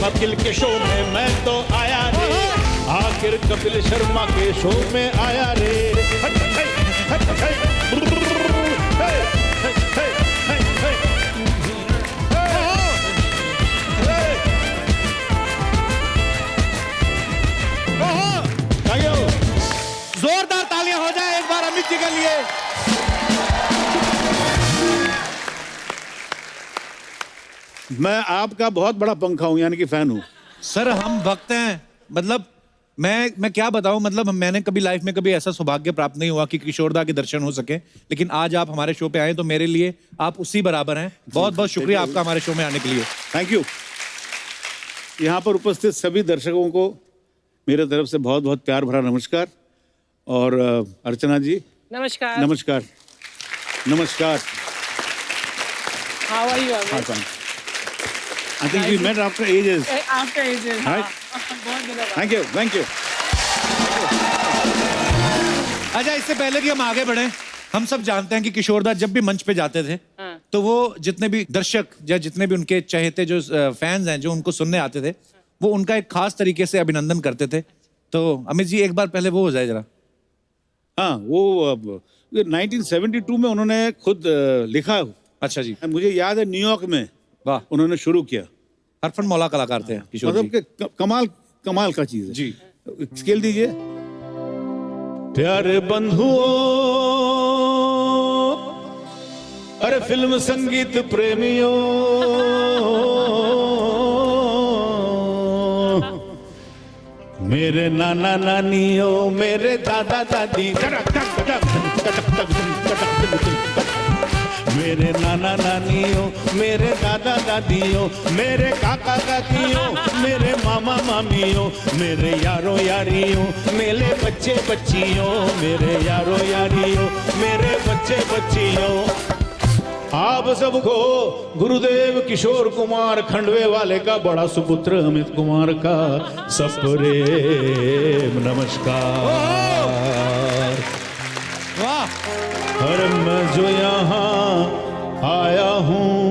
अखिल के शो में मैं तो आया रे, आखिर कपिल शर्मा के शो में आया रे। जोरदार तालियां हो जाए एक बार अमित जी के लिए। मैं आपका बहुत बड़ा पंखा हूं, यानी कि फैन हूं। सर हम भक्त हैं, मतलब मैं क्या बताऊं, मतलब मैंने कभी लाइफ में कभी ऐसा सौभाग्य प्राप्त नहीं हुआ कि किशोरदा के दर्शन हो सके, लेकिन आज आप हमारे शो पे आए तो मेरे लिए आप उसी बराबर हैं। बहुत बहुत शुक्रिया आपका हमारे शो में आने के लिए। Thank you. यहाँ पर उपस्थित सभी दर्शकों को मेरे तरफ से बहुत बहुत प्यार भरा नमस्कार। और अर्चना जी नमस्कार। नमस्कार। नमस्कार। How are you? हाँ, fine. I think we met after ages. After ages. Right. बहुत दिनों बाद। Thank you, thank you. अच्छा, इससे पहले कि हम आगे बढ़े, हम सब जानते हैं कि किशोरदा जब भी मंच पे जाते थे तो वो जितने भी दर्शक या जितने भी उनके चहेते जो फैंस हैं जो उनको सुनने आते थे, वो उनका एक खास तरीके से अभिनंदन करते थे। तो अमित जी एक बार पहले वो हो जाए जरा। हाँ, वो 1972 में उन्होंने खुद लिखा। अच्छा जी। मुझे याद है न्यूयॉर्क में वाह, उन्होंने शुरू किया। हरफन मौला कलाकार थे किशोर मतलब जी। कि कमाल का चीज है जी। स्केल दीजिए। प्यारे बंधुओं, अरे फिल्म संगीत प्रेमियों, मेरे नाना नानियों, मेरे दादा दादी, मेरे नाना नानियों, मेरे दादा दादियों, मेरे काका काकियों, मेरे मामा मामियों, मेरे यारों यारियों, मेरे बच्चे बच्चियों, मेरे यारों यारियों, मेरे बच्चे बच्चियों, आप सबको गुरुदेव किशोर कुमार खंडवे वाले का बड़ा सुपुत्र अमित कुमार का सप्रेम नमस्कार। वाह। अरे मैं जो यहाँ आया हूँ,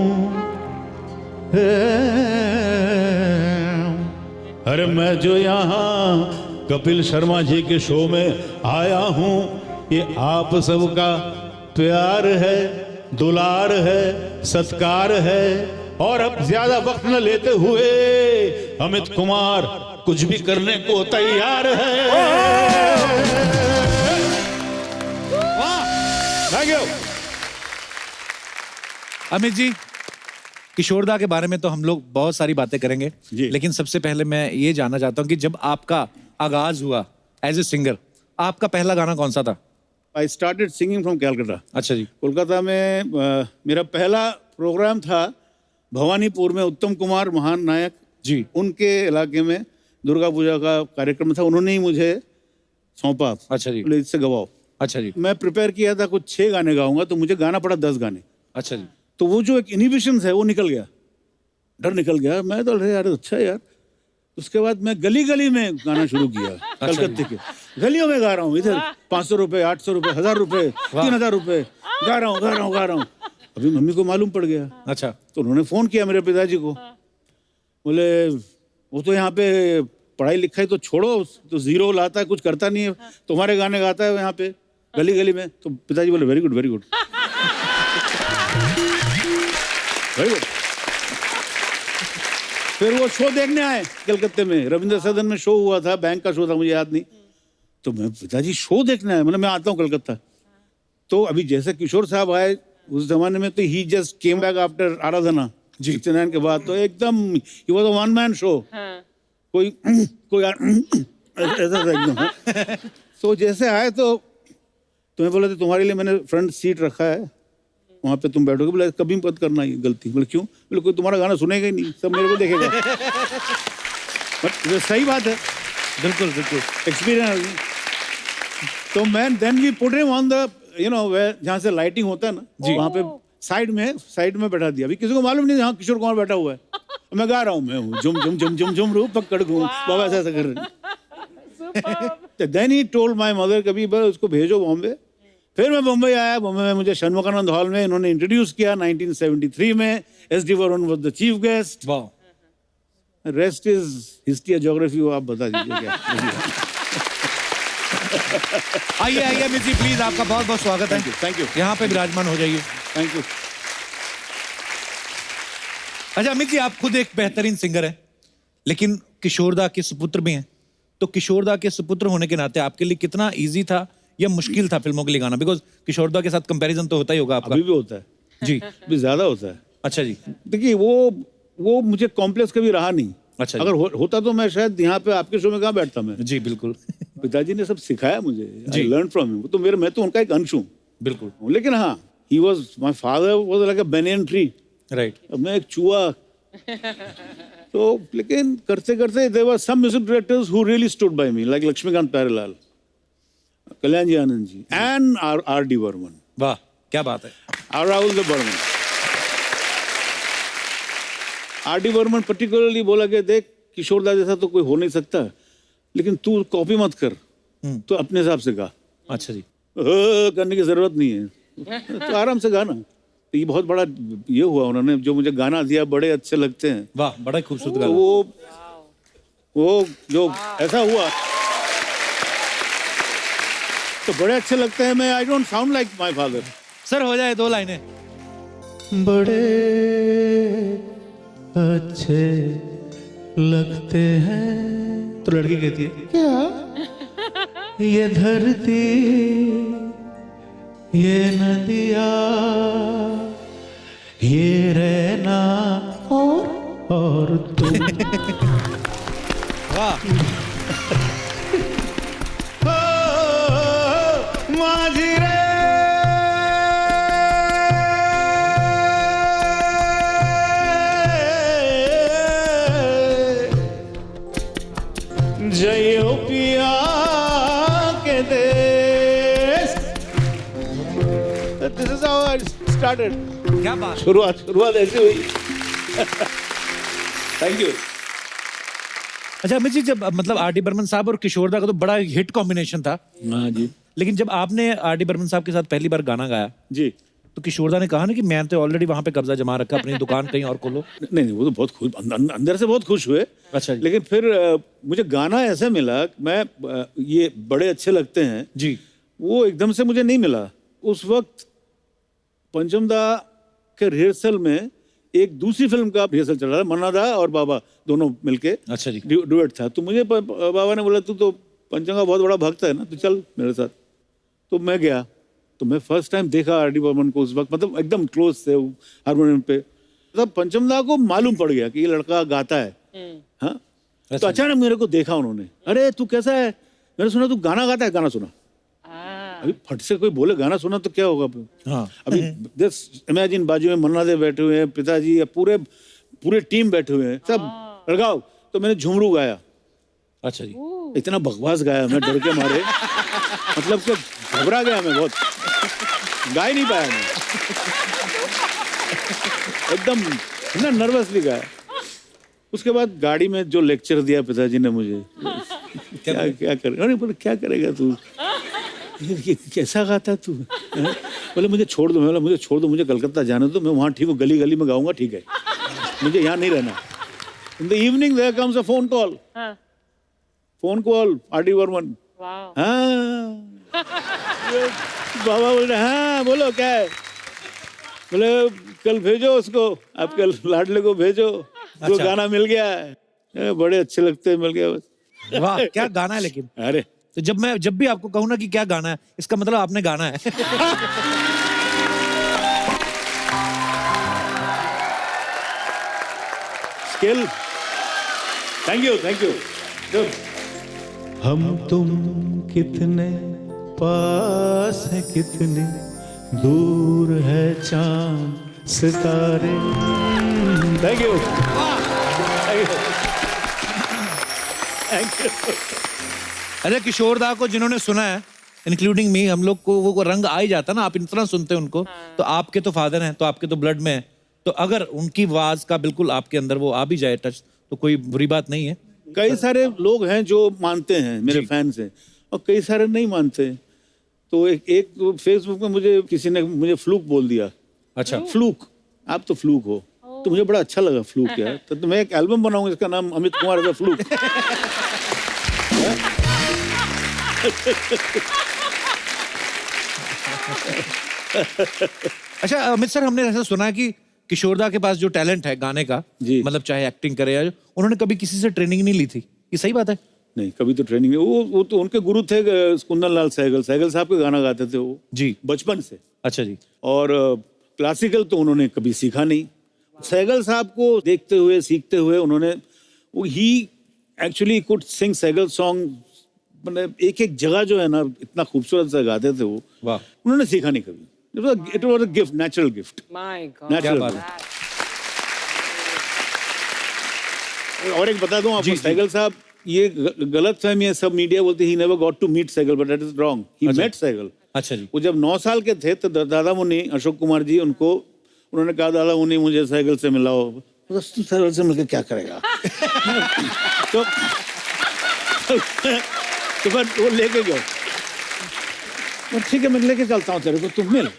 अरे मैं जो यहाँ कपिल शर्मा जी के शो में आया हूँ, ये आप सबका प्यार है, दुलार है, सत्कार है। और अब ज्यादा वक्त न लेते हुए अमित कुमार कुछ भी करने को तैयार है। Thank you. अमित जी, किशोरदा के बारे में तो हम लोग बहुत सारी बातें करेंगे, लेकिन सबसे पहले मैं ये जानना चाहता हूँ कि जब आपका आगाज हुआ एज ए सिंगर, आपका पहला गाना कौन सा था? I started singing from Calcutta. अच्छा जी। कोलकाता में मेरा पहला प्रोग्राम था भवानीपुर में, उत्तम कुमार महान नायक जी, उनके इलाके में दुर्गा पूजा का कार्यक्रम था, उन्होंने ही मुझे सौंपा। अच्छा जी। बोले इससे गवाओ। अच्छा जी। मैं प्रिपेयर किया था कुछ 6 गाने गाऊंगा, तो मुझे गाना पड़ा 10 गाने। अच्छा जी। तो वो जो एक इनहिबिशन है वो निकल गया, डर निकल गया। मैं तो अरे यार अच्छा यार। उसके बाद मैं गली गली में गाना शुरू किया। कलकत्ते के गलियों में गा रहा हूँ, इधर 500 रुपए, 800 रुपए, 1000 रुपए, 3000 रुपए गा रहा हूँ। अभी मम्मी को मालूम पड़ गया। अच्छा। तो उन्होंने फोन किया मेरे पिताजी को, बोले वो तो यहाँ पे पढ़ाई लिखाई तो छोड़ो, तो जीरो लाता है, कुछ करता नहीं है, तुम्हारे गाने गाता है यहाँ पे गली गली में। तो पिताजी बोले very good very good very good. फिर वो शो देखने आए कलकत्ते में, रविंद्र सदन में शो हुआ था, बैंक का शो था, मुझे याद नहीं। तो मैं पिताजी शो देखने आए, मतलब मैं आता हूँ कलकत्ता। तो अभी जैसे किशोर साहब आए उस जमाने में, तो ही जस्ट केम बैक आफ्टर आराधना 69 के बाद, तो एकदम he was a one man show. कोई ऐसा था एकदम। तो जैसे आए तो तुम्हें बोला था तुम्हारे लिए मैंने फ्रंट सीट रखा है, वहाँ पे तुम बैठोगे। बोले कभी मत करना ये गलती। बोले क्यों? बोले कोई तुम्हारा गाना सुनेगा ही नहीं, सब मेरे को देखेगा। बट सही बात है, बिल्कुल बिल्कुल एक्सपीरियंस। तो मैं then we put him on the जहाँ से लाइटिंग होता है ना, वहाँ पे साइड में बैठा दिया। अभी किसी को मालूम नहीं यहाँ किशोर कुमार बैठा हुआ है, मैं गा रहा हूँ, मैं हूँ झुम झुम झुम झुम झुम रू पकड़ घूम बाबा ऐसा कर रहे। Then he told my mother कभी उसको भेजो बॉम्बे। फिर मैं बॉम्बे आया। बॉम्बे में मुझे षणमुखानंद हॉल में इन्होंने इंट्रोड्यूस किया 1973 में। S D Varman was the chief guest. Rest is history या ज्योग्राफी, वो आप बता दीजिए क्या। आइए आइए अमित जी, प्लीज, आपका बहुत बहुत स्वागत है। Thank you. यहाँ पे विराजमान हो जाइए। Thank you. अच्छा अमित जी, आप खुद एक बेहतरीन सिंगर हैं, लेकिन किशोरदा के सुपुत्र भी हैं। तो किशोरदा के सुपुत्र होने के नाते आपके लिए कितना इजी था या मुश्किल था फिल्मों के लिए गाना? बिकॉज किशोरदा के साथ कंपैरिजन तो होता ही होगा आपका। अभी भी होता है जी। अभी ज्यादा होता है। अच्छा जी। देखिए वो मुझे कॉम्प्लेक्स कभी रहा नहीं। अच्छा जी। अगर होता तो मैं शायद यहाँ पे आपके शो में कहाँ बैठता मैं। जी बिल्कुल। पिताजी ने सब सिखाया मुझे। जी। I learn from him. तो मैं तो उनका एक अंश हूँ। बिल्कुल। लेकिन हाँ, he was my father was like a banyan tree। Right. अब मैं एक चूहा। तो लेकिन करते करते there were some music directors who really stood by me, like Laxmikant Pyarelal, Kalyan ji Anand ji, and R D Burman, वाह क्या बात है। और राहुल द Burman. R D Burman particularly बोला कि देख, किशोरदा जैसा तो कोई हो नहीं सकता, लेकिन तू कॉपी मत कर, तो अपने हिसाब से गा। अच्छा जी। करने की जरूरत नहीं है, तो आराम से गाना। तो ये बहुत बड़ा ये हुआ, उन्होंने जो मुझे गाना दिया, बड़े अच्छे लगते हैं। वाह बड़ा ही खूबसूरत तो गाना। वो जो ऐसा हुआ तो बड़े अच्छे लगते हैं। मैं I don't sound like my father. Sir हो जाए 2 लाइनें। बड़े अच्छे लगते हैं। तो लड़की कहती है क्या, ये धरती, ये नदिया, ये रहना और तुम। वाह। माझी रे जयो पिया के देश। This is how I started. क्या बात। शुरुआत ऐसे हुई। Thank you. अच्छा अमित जी, जब मतलब आर डी बर्मन साहब और किशोरदा का तो बड़ा हिट कॉम्बिनेशन था, हाँ जी। लेकिन जब आपने आर डी बर्मन साहब के साथ पहली बार गाना गाया जी। तो किशोरदा ने कहा ना कि मैं तो ऑलरेडी वहां पे कब्जा जमा रखा, अपनी दुकान कहीं और खोलो। नहीं, वो तो बहुत खुश, अंदर से बहुत खुश हुए। अच्छा जी। लेकिन फिर मुझे गाना ऐसे मिला, मैं ये बड़े अच्छे लगते हैं जी। वो एकदम से मुझे नहीं मिला। उस वक्त पंचमदा के रिहर्सल में एक दूसरी फिल्म का रिहर्सल चल रहा था, मन्ना दा और बाबा दोनों मिलके अच्छा जी। डुएट था। तो मुझे बाबा ने बोला तू तो पंचम का बहुत बड़ा भक्त है ना, तो चल मेरे साथ। तो मैं गया, तो मैं फर्स्ट टाइम देखा आर डी बर्मन को उस वक्त, मतलब एकदम क्लोज थे हारमोनियम पे। तब पंचमदा को मालूम पड़ गया कि ये लड़का गाता है। हाँ, तो अचानक मेरे को देखा उन्होंने, अरे तू कैसा है, मैंने सुना तू गाना गाता है, गाना सुना। अभी फट से कोई बोले गाना सुना तो क्या होगा। हाँ। अभी इमेजिन बाजू में मन्ना दे बैठे हुए हैं, पिताजी, पूरे टीम बैठे हुए हैं, सब लगाओ। तो मैंने झुमरू गाया। अच्छा जी। इतना बकवास गाया मैं, डर के मारे, मतलब कि घबरा गया मैं बहुत, गा ही नहीं पाया मैं, एकदम इतना नर्वसली गाया। उसके बाद गाड़ी में जो लेक्चर दिया पिताजी ने मुझे, क्या करे, अरे बोले क्या करेगा तू, ये कैसा गाता है तू। बोले मुझे छोड़ दो। मैं बोला मुझे छोड़ दो, मुझे कलकत्ता जाने दो, मैं वहाँ ठीक हूँ, गली गली में गाऊंगा, ठीक है, मुझे यहाँ नहीं रहना। In the evening there comes a phone call, R D Burman. हाँ, बाबा बोल रहे हाँ बोलो क्या है। बोले कल भेजो उसको, आपके लाडले को भेजो, जो गाना मिल गया है, बड़े अच्छे लगते हैं, मिल गया बस। वाह क्या गाना है। लेकिन अरे तो जब भी आपको कहूँ ना कि क्या गाना है, इसका मतलब आपने गाना है। स्किल। Thank you. हम तुम कितने पास है, कितने दूर है चांद सितारे। Thank you. अरे किशोरदा को जिन्होंने सुना है, इंक्लूडिंग मी, हम लोग को वो रंग आ ही जाता ना। आप इतना सुनते हैं उनको, तो आपके तो फादर हैं, तो आपके तो ब्लड में है, तो अगर उनकी आवाज का बिल्कुल आपके अंदर वो आ भी जाए टच, तो कोई बुरी बात नहीं है। कई सारे लोग हैं जो मानते हैं, मेरे फैंस हैं, और कई सारे नहीं मानते। तो एक फेसबुक में मुझे किसी ने फ्लूक बोल दिया। अच्छा। फ्लूक, आप तो फ्लूक हो। तो मुझे बड़ा अच्छा लगा फ्लूट क्या है, तो मैं एक एल्बम बनाऊंगा इसका नाम Amit Kumar as a flute. अच्छा अमित सर, हमने ऐसा सुना है कि किशोरदा के पास जो टैलेंट है गाने का, जी। मतलब चाहे एक्टिंग करे या उन्होंने कभी किसी से ट्रेनिंग नहीं ली थी, ये सही बात है? नहीं, कभी तो ट्रेनिंग नहीं। वो तो उनके गुरु थे कुंदन लाल सहगल, सहगल साहब के गाना गाते थे वो जी। बचपन से। अच्छा जी। और क्लासिकल तो उन्होंने कभी सीखा नहीं। सहगल साहब को देखते हुए सीखते हुए उन्होंने ही actually could sing Saigal song, मतलब एक एक जगह जो है ना इतना खूबसूरत से गाते थे वो। वाह। उन्होंने सीखा नहीं कभी। It was a gift, natural gift. My God. Natural बात गिफ्ट। और एक बता दूं आपको, सहगल साहब, ये गलत फहमी है, सब मीडिया बोलते ही never got to meet Saigal, but that is wrong. He met Saigal. अच्छा जी। वो जब 9 साल के थे तो दादा मुनि अशोक कुमार जी उनको उन्होंने कहा, दादा मुनि मुझे सहगल से मिलाओ। तो तू सहगल से मिलकर क्या करेगा? तो फिर वो लेके गए। तो ठीक है, मैं लेके चलता हूँ तेरे को, तुम मिल।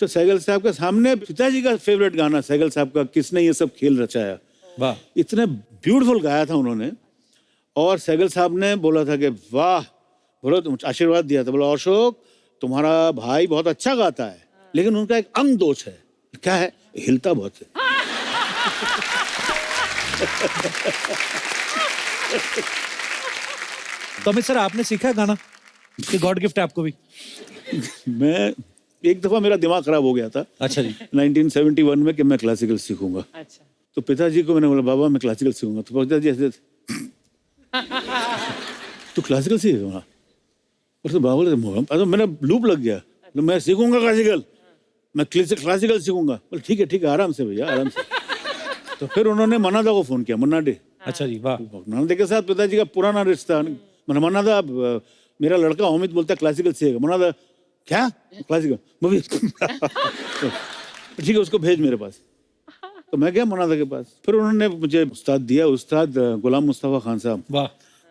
तो सहगल साहब के सामने पिताजी का फेवरेट गाना सहगल साहब का, किसने ये सब खेल रचाया, वाह। इतने ब्यूटीफुल गाया था उन्होंने। और सहगल साहब ने बोला था कि वाह, बोलो, तुम आशीर्वाद दिया था, बोला अशोक तुम्हारा भाई बहुत अच्छा गाता है, लेकिन उनका एक अंग दोष है। क्या है? हिलता बहुत है। तो अमित सर, आपने सीखा है गाना? कि गॉड गिफ्ट है आपको भी? मैं एक दफा मेरा दिमाग खराब हो गया था। अच्छा जी। 1971 में कि मैं क्लासिकल सीखूंगा। अच्छा। तो पिताजी को मैंने बोला, बाबा मैं क्लासिकल सीखूंगा। तो पिताजी ऐसे तू क्लासिकल सीखेगा? और तो बाबा बोले, मेरा लूप लग गया, तो मैं सीखूंगा क्लासिकल, मैं क्लासिकल सीखूंगा। बोले ठीक है आराम से भैया, आराम से। तो फिर उन्होंने मन्ना दा को फोन किया, मन्ना डे। अच्छा जी, वाह। मन्ना डे के साथ पिताजी का पुराना रिश्ता। मन्ना दा, मेरा लड़का अमित बोलता है क्लासिकल सीखेगा। मन्ना दा, क्या क्लासिकल? ठीक है, उसको भेज मेरे पास। तो मैं गया मन्ना दा के पास। फिर उन्होंने मुझे उस्ताद दिया, उस्ताद गुलाम मुस्तफा खान साहब, वाह।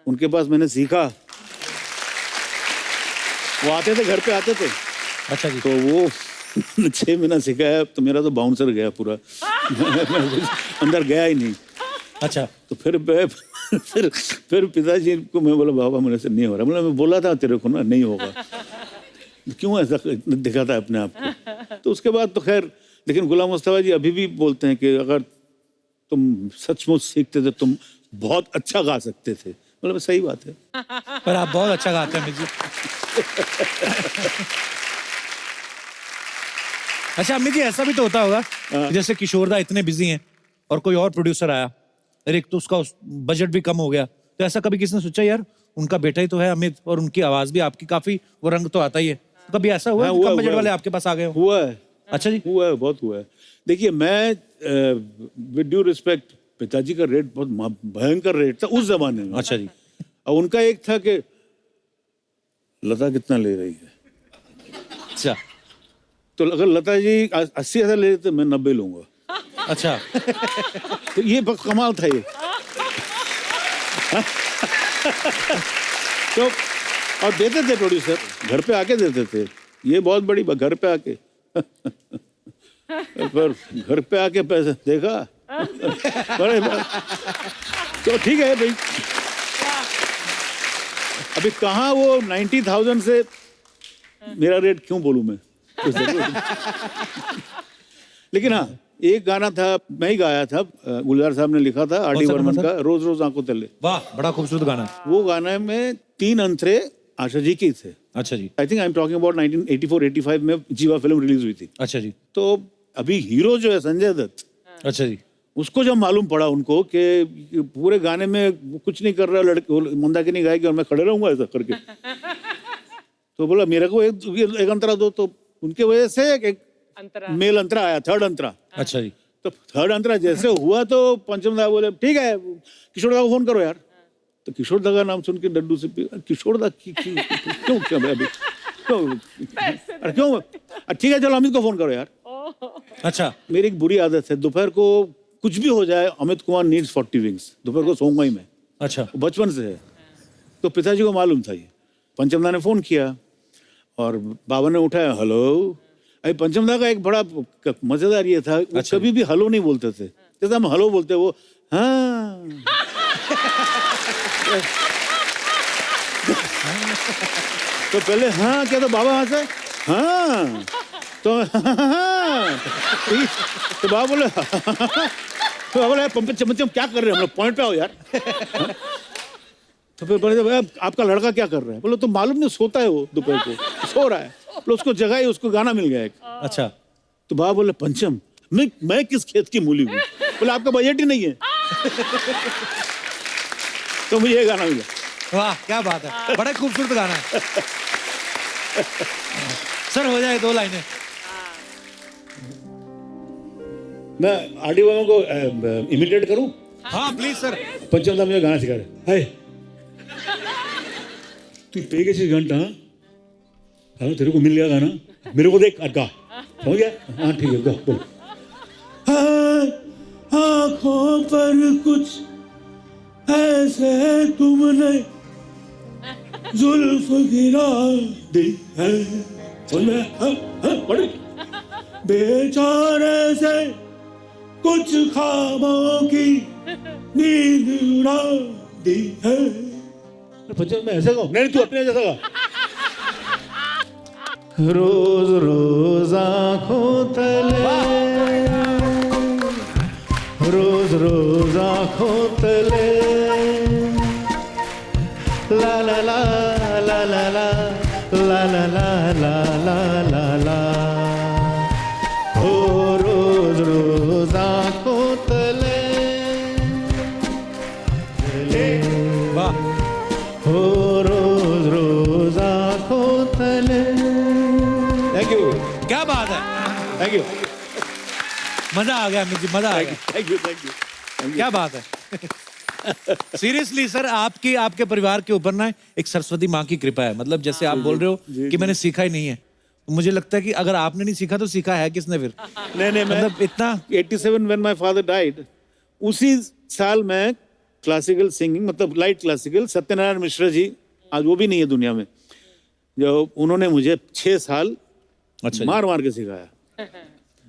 उनके पास मैंने सीखा। वो आते थे, घर पे आते थे। अच्छा जी। तो वो 6 महीना सिखाया, तो मेरा तो बाउंसर गया पूरा। अंदर गया ही नहीं। अच्छा। तो फिर पिताजी को मैं बोला, बाबा मेरे से नहीं हो रहा। मैं बोला था तेरे को ना, नहीं होगा। क्यों ऐसा दिखाता है अपने आप को? तो उसके बाद तो खैर, लेकिन गुलाम मुस्तफा जी अभी भी बोलते हैं कि अगर तुम सचमुच सीखते थे तुम बहुत अच्छा गा सकते थे। मतलब सही बात है। पर आप बहुत अच्छा गाते हैं अमित जी। अच्छा अमित जी, ऐसा भी तो होता होगा कि जैसे किशोरदा इतने बिजी हैं और कोई और प्रोड्यूसर आया, अरे एक तो उसका बजट भी कम हो गया, तो ऐसा कभी किसी ने सोचा यार उनका बेटा ही तो है अमित, और उनकी आवाज भी आपकी काफी, वो रंग तो आता ही है, तो कभी ऐसा हुआ हाँ, कि हुआ, कम बजट हुआ। वाले आपके पास आ गए हो? हुआ है। अच्छा जी। हुआ है, बहुत हुआ है। देखिए, मैं विद ड्यू रिस्पेक्ट, पिताजी का रेट बहुत भयंकर रेट था उस जमाने में। अच्छा जी। और उनका एक था कि लता कितना ले रही है। अच्छा। तो अगर लता जी 80,000 ले रहे थे, मैं 90 लूंगा। अच्छा। तो ये कमाल था ये। तो और देते थे प्रोड्यूसर, घर पे आके देते थे। ये बहुत बड़ी बात, घर पे आके। पर घर पे आके पैसे देखा। बड़े तो ठीक है भाई। अभी कहाँ वो 90,000 से मेरा रेट क्यों बोलूं मैं? लेकिन हाँ, एक गाना था, मैं ही गाया था, गुलजार साहब ने लिखा था, आर डी बर्मन का, रोज रोज आंखों तले। वाह, बड़ा खूबसूरत गाना है। वो गाने में 3 अंतरे आशा जी की थे। अच्छा जी। I think I am talking about 1984-85 में जीवा फिल्म रिलीज हुई थी। अच्छा जी। तो अभी हीरो जो है संजय दत्त, अच्छा जी। उसको जब मालूम पड़ा उनको कि पूरे गाने में कुछ नहीं कर रहा लड़के, मंदाकिनी गाएगी और मैं खड़े रहूंगा ऐसा करके, तो बोला मेरे को एक अंतरा दो। तो उनके वजह से एक मेल अंतरा आया, थर्ड अंतरा। अच्छा जी। तो थर्ड अंतरा जैसे हुआ तो पंचम दा बोले ठीक है किशोर दा को फोन करो यार। तो किशोर दा का नाम सुन के डड्डू से किशोर दा क्यों क्या अभी अरे क्यों? ठीक है चलो अमित को फोन करो यार। अच्छा। मेरी एक बुरी आदत है, दोपहर को कुछ भी हो जाए, अमित कुमार नीड्स 40 विंग्स, दोपहर को सोऊंगा ही मैं। अच्छा। बचपन से है। तो पिताजी को मालूम था ये। पंचमदा ने फोन किया और बाबा ने उठाया, हेलो। अभी पंचम दा का एक बड़ा मजेदार ये था, वो अच्छा। कभी भी हेलो नहीं बोलते थे। जैसे हम हेलो बोलते, वो हाँ। तो पहले हाँ क्या, तो बाबा वहां से हाँ, तो हाँ, तो बाबा बोले तो बाबा बोले पंचम क्या कर रहे हैं हम लोग, पॉइंट पे आओ यार। तो फिर बोले आपका लड़का क्या कर रहा है? बोले तो मालूम नहीं, सोता है वो, दोपहर को सो रहा है। बोले उसको जगाई, उसको गाना मिल गया एक। अच्छा, तो बाबा बोले पंचम मैं किस खेत की मूली हूँ? बोले आपका बजट ही नहीं है। तो मुझे ये गाना मिला। वाह क्या बात है, बड़ा खूबसूरत गाना है। सर हो जाए 2 लाइनें। मैं आर डी वर्मा को इमिटेट करूं? हाँ प्लीज सर। पंचम दा मुझे गाना सिखा रहे। हाय तू पे कैसे घंटा, हाँ तेरे को मिल गया गाना, मेरे को देख गा, हो गया? हाँ ठीक है, गा बोल। आँखों पर कुछ ऐसे तुमने जुल्फ गिरा दी है, पढ़ बेचारे से कुछ ख्वाबों की नींद उड़ा दी है। पंचम मैं ऐसे गाऊं? नहीं तू अपने जैसा गा। रोज रोज आँखों तले, रोज रोज आँखों तले, ला ला ला ला ला ला ला ला ला ला ला ला, हो रोज रोज आँखों तले, वाह हो रोज रोज आँखों तले। थैंक यू, क्या बात है, थैंक यू, मजा आ गया अमित जी, मजा आ गया। Thank you, thank you. क्या बात है। सीरियसली सर, आपके परिवार के ऊपर ना एक सरस्वती माँ की कृपा है। मतलब जैसे आप बोल रहे हो कि मैंने सीखा ही नहीं है, तो मुझे लगता है कि अगर आपने नहीं सीखा तो सीखा है किसने फिर? नहीं मतलब इतना 87 when my father died, उसी साल मैं क्लासिकल सिंगिंग, मतलब लाइट क्लासिकल, सत्यनारायण मिश्रा जी आज वो भी नहीं है दुनिया में, जो उन्होंने मुझे 6 साल अच्छा मार मार के सिखाया।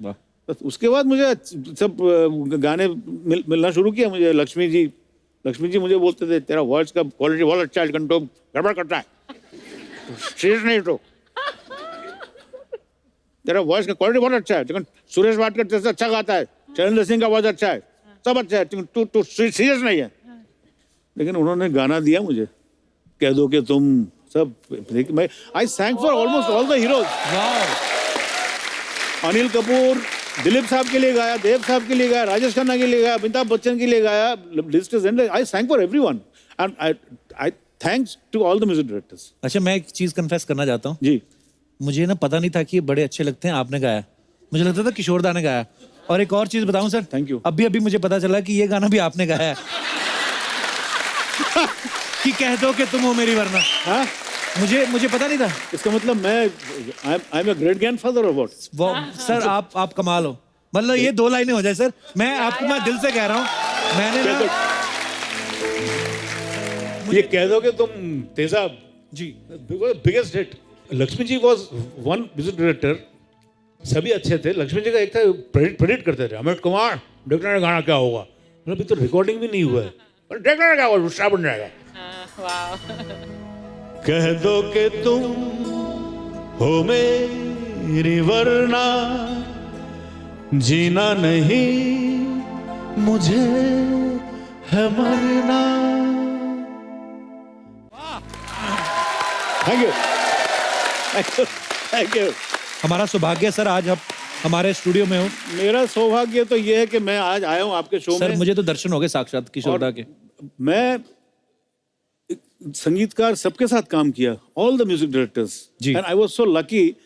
वाह। बस उसके बाद मुझे सब गाने मिलना शुरू किया। मुझे लक्ष्मी जी मुझे बोलते थे तेरा वॉइस का क्वालिटी बहुत अच्छा है, कंटो गड़बड़ करता है, सीरियस नहीं तो तेरा वॉइस का क्वालिटी बहुत अच्छा है, लेकिन सुरेश वाडकर जैसे अच्छा गाता है, चैलेंजर सिंह का आवाज अच्छा है, सब अच्छा है, तू सीरियस नहीं है। लेकिन उन्होंने गाना दिया मुझे, कह दो कि तुम सब, मैं I sang for almost all the heroes. Anil Kapoor, Dilip साहब के लिए गाया, देव साहब के लिए गाया, राजेश खन्ना के लिए गाया, अमिताभ बच्चन के लिए गाया, list is endless. I sang for everyone and I thanks to all the music directors. अच्छा, मैं एक चीज कन्फेस करना चाहता हूँ। जी, मुझे ना पता नहीं था कि ये बड़े अच्छे लगते हैं, आपने गाया। मुझे लगता था किशोर दा ने गाया। और एक और चीज बताऊं सर, Thank you. अभी मुझे पता चला कि ये गाना भी आपने गाया है। कि कह दो कि तुम हो मेरी वरना। हाँ, मुझे पता नहीं था। इसका मतलब मैं I am a great grandfather और व्हाट? सर आप कमाल हो। मतलब ये 2 लाइनें हो जाए सर, मैं आपको मैं दिल से कह रहा हूँ। मैंने ना ये कह दो कि तुम तेजाब जी, biggest hit. Laxmi ji was one music director, सभी अच्छे थे। लक्ष्मी जी का एक था, प्रेडिक्ट करते थे, अमित कुमार देखना है गाना क्या होगा। मतलब अभी तो रिकॉर्डिंग भी नहीं हुआ है, पर देखना है क्या होगा, दूसरा बन जाएगा। कह दो कि तुम हो मेरी वरना जीना नहीं मुझे है मरना। Thank you, thank you, thank you. हमारा सौभाग्य सर आज आप हमारे स्टूडियो में हो। मेरा सौभाग्य तो ये है कि मैं आज आया हूँ आपके शो सर में। मुझे तो दर्शन हो गए साक्षात किशोर दा के। मैं संगीतकार सबके साथ काम किया, ऑल द म्यूजिक डायरेक्टर्स, जी। And I was so lucky.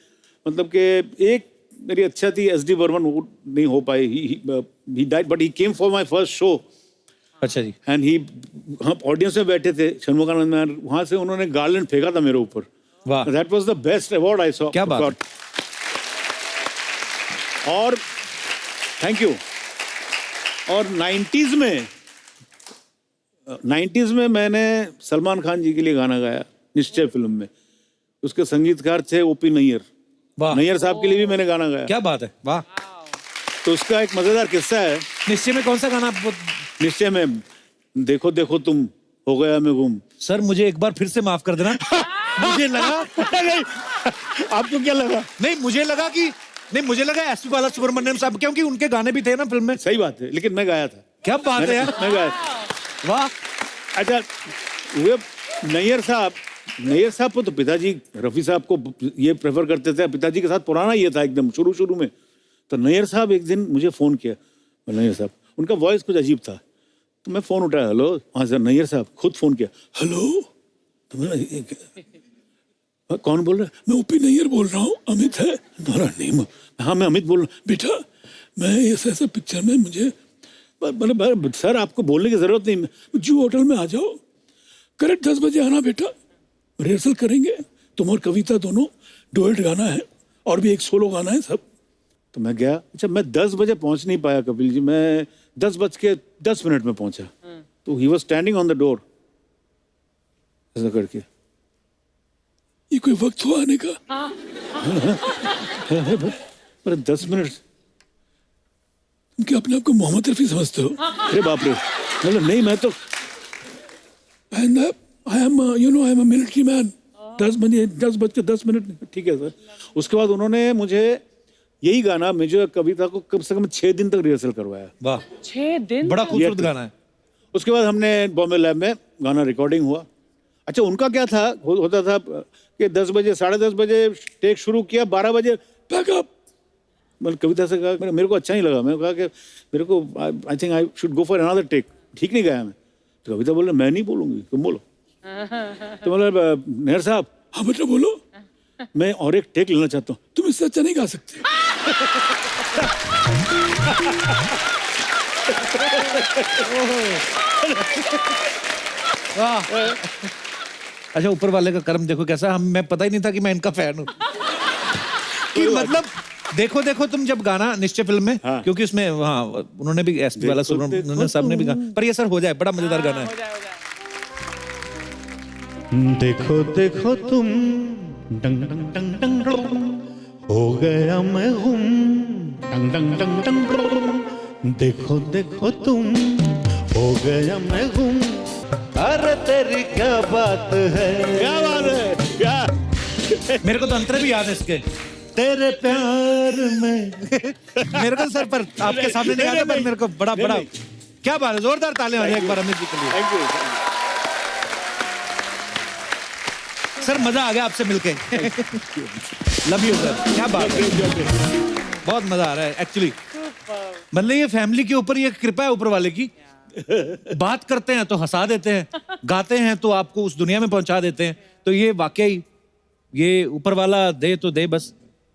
मतलब कि एक मेरी अच्छा थी एस डी बर्मन, वो नहीं हो पाई, he died, but he came for my first show अच्छा जी, एंड ही, हम ऑडियंस में बैठे थे षणमुखानंद में, वहां से उन्होंने गार्लैंड फेंका था मेरे ऊपर। वाह। That was the best award I saw. क्या बात है। और थैंक यू। और 90s में मैंने सलमान खान जी के लिए गाना गाया निश्चय फिल्म में। उसके संगीतकार थे ओपी नैयर। वाह। नैयर साहब के लिए भी मैंने गाना गाया। क्या बात है, वाह। तो उसका एक मजेदार किस्सा है। निश्चय में कौन सा गाना आप निश्चय में देखो देखो तुम हो गया मैं गुम। सर मुझे एक बार फिर से माफ कर देना। मुझे लगा नहीं, आपको क्या लगा? नहीं, मुझे लगा एसपी बालासुब्रमण्यम साहब, क्योंकि उनके गाने भी थे ना फिल्म में। सही बात है, लेकिन मैं गाया था। क्या बात है यार, मैं गाया था। वाह। अच्छा, वे नैयर साहब को तो पिताजी रफी साहब को ये प्रेफर करते थे, पिताजी के साथ पुराना ये था एकदम शुरू में। तो नैयर साहब एक दिन मुझे फोन किया, नैयर साहब, उनका वॉइस कुछ अजीब था, तो मैं फोन उठाया, हेलो, हाँ सर। नैयर साहब खुद फोन किया, हेलो, तो मैं कौन बोल रहा है? मैं ओपी नैयर बोल रहा हूँ, अमित है तुम्हारा नेम? हाँ मैं अमित बोल रहा हूँ। बेटा मैं ऐसा पिक्चर में मुझे सर आपको बोलने की जरूरत नहीं, जू होटल में आ जाओ, करेक्ट 10 बजे आना बेटा, रिहर्सल करेंगे, तुम और कविता दोनों डुएट गाना है और भी एक सोलो गाना है सब। तो मैं गया। अच्छा, मैं 10 बजे पहुंच नहीं पाया कपिल जी, मैं 10:10 में पहुंचा। तो he was standing on the door ऐसा करके, ये कोई वक्त हुआ आने का? पर 10 मिनट क्या अपने आप को मोहम्मद रफी समझते हो? अरे बाप रे, मतलब नहीं, मैं तो I am a military man. 10:10 ठीक है सर। उसके बाद उन्होंने मुझे यही गाना, मुझे कविता को कम से कम 6 दिन तक रिहर्सल करवाया। वाह, 6 दिन? बड़ा खूबसूरत गाना है। उसके बाद हमने बॉम्बे लैब में गाना रिकॉर्डिंग हुआ। अच्छा, उनका क्या था, होता था कि 10 बजे 10:30 बजे टेक शुरू किया, 12 बजे पैकअप। मैंने कविता से कहा, मेरे को अच्छा नहीं लगा, मैंने कहा कि मेरे को I think I should go for another take, ठीक नहीं गाया मैं। तो कविता बोल रहे, मैं नहीं बोलूंगी, तुम बोलो। तो मतलब नैयर साहब, हाँ बेटा बोलो, मैं और एक टेक लेना चाहता हूँ। तुम इससे अच्छा नहीं गा सकते। वाह। अच्छा, ऊपर वाले का कर्म देखो कैसा, मैं पता ही नहीं था कि मैं इनका फैन हूँ। कि मतलब देखो देखो तुम जब गाना निश्चय फिल्म में, हाँ। क्योंकि उसमें हाँ उन्होंने भी एसपी वाला सुब्रमण्यम सबने भी गाना, पर ये सर हो जाए, बड़ा मजेदार गाना है। देखो देखो तुम डंग डंग डंग डंग डंग, हो गया मैं गुम, डंग डंग डंग डंग डंग। देखो देखो तुम, हो गया मैं गुम, अरे तेरी क्या बात है, क्या बात है, क्या? मेरे को तो अंतर भी याद है इसके, तेरे प्यार में। मेरे को सर पर आपके सामने नहीं आता, पर मेरे को बड़ा क्या बात है, जोरदार तालियां हो जाए एक बार अमित जी के लिए। Thank you. सर मजा आ गया आपसे मिलके। लव यू सर, क्या बात है, बहुत मजा आ रहा है एक्चुअली। मतलब ये फैमिली के ऊपर ये कृपा है ऊपर वाले की, बात करते हैं तो हंसा देते हैं, गाते हैं तो आपको उस दुनिया में पहुंचा देते हैं। तो ये वाकई ये ऊपर वाला दे तो दे बस,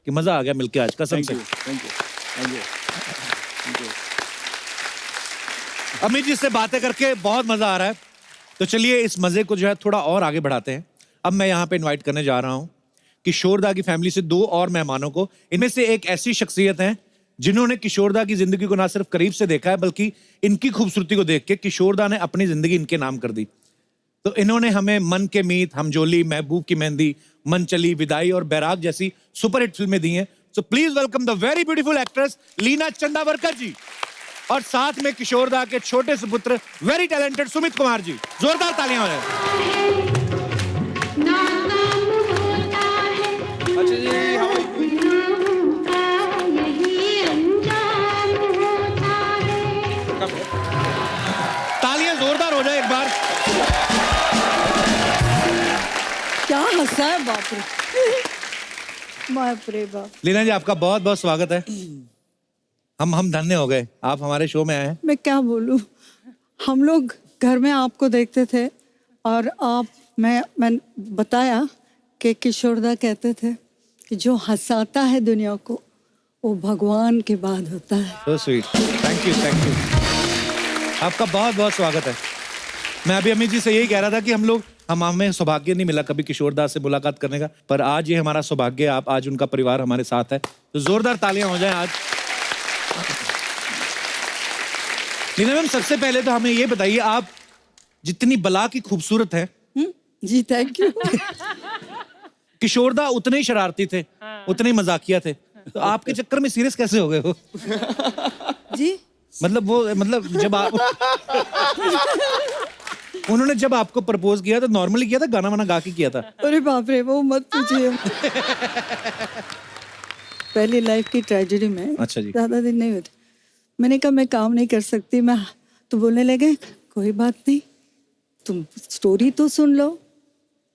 कि मजा आ गया मिलके आज कसम से। अमित जी से बातें करके बहुत मजा आ रहा है। तो चलिए इस मजे को जो है थोड़ा और आगे बढ़ाते हैं। अब मैं यहाँ पे इनवाइट करने जा रहा हूँ किशोरदा की फैमिली से 2 और मेहमानों को। इनमें से एक ऐसी शख्सियत है जिन्होंने किशोरदा की जिंदगी को ना सिर्फ करीब से देखा है, बल्कि इनकी खूबसूरती को देख के किशोरदा ने अपनी जिंदगी इनके नाम कर दी। तो इन्होंने हमें मन के मीत, हमजोली, महबूब की मेहंदी, मन चली, विदाई और बैराग जैसी सुपरहिट फिल्में दी हैं। So please welcome the very beautiful actress Leena Chandavarkar ji, और साथ में किशोरदा के छोटे सुपुत्र वेरी टैलेंटेड सुमित कुमार जी। जोरदार तालियां हो जाए। अच्छा जी, तालियां जोरदार हो जाए एक बार। क्या हंसा है, बाप रे, बाप रे बाप। लीना जी आपका बहुत बहुत स्वागत है। हम धन्य हो गए, आप हमारे शो में आए हैं। मैं क्या बोलूं, हम लोग घर में आपको देखते थे और मैं बताया कि किशोरदा कहते थे कि जो हंसाता है दुनिया को वो भगवान के बाद होता है। So sweet. थैंक यू आपका बहुत बहुत स्वागत है। मैं अभी अमित जी से यही कह रहा था कि हमें सौभाग्य नहीं मिला कभी किशोरदा से मुलाकात करने का, पर आज ये हमारा सौभाग्य है। आप आज उनका परिवार हमारे साथ है, तो जोरदार तालियां हो जाएं आज। लीना मैम, सबसे पहले तो हमें ये बताइए, आप जितनी बला की खूबसूरत है। जी थैंक यू। किशोरदा उतने ही शरारती थे। उतने ही मजाकिया थे। तो आपके चक्कर में सीरियस कैसे हो गए हो? जी मतलब जब आप उन्होंने जब आपको प्रपोज किया तो नॉर्मली किया था, गाना वाना गा के किया था? अरे बाप रे, वो मत पूछिए। पहली लाइफ की ट्रेजेडी में अच्छा जी। ज्यादा दिन नहीं हुए थे। मैंने कहा मैं काम नहीं कर सकती, मैं तो बोलने लगे कोई बात नहीं, तुम स्टोरी तो सुन लो।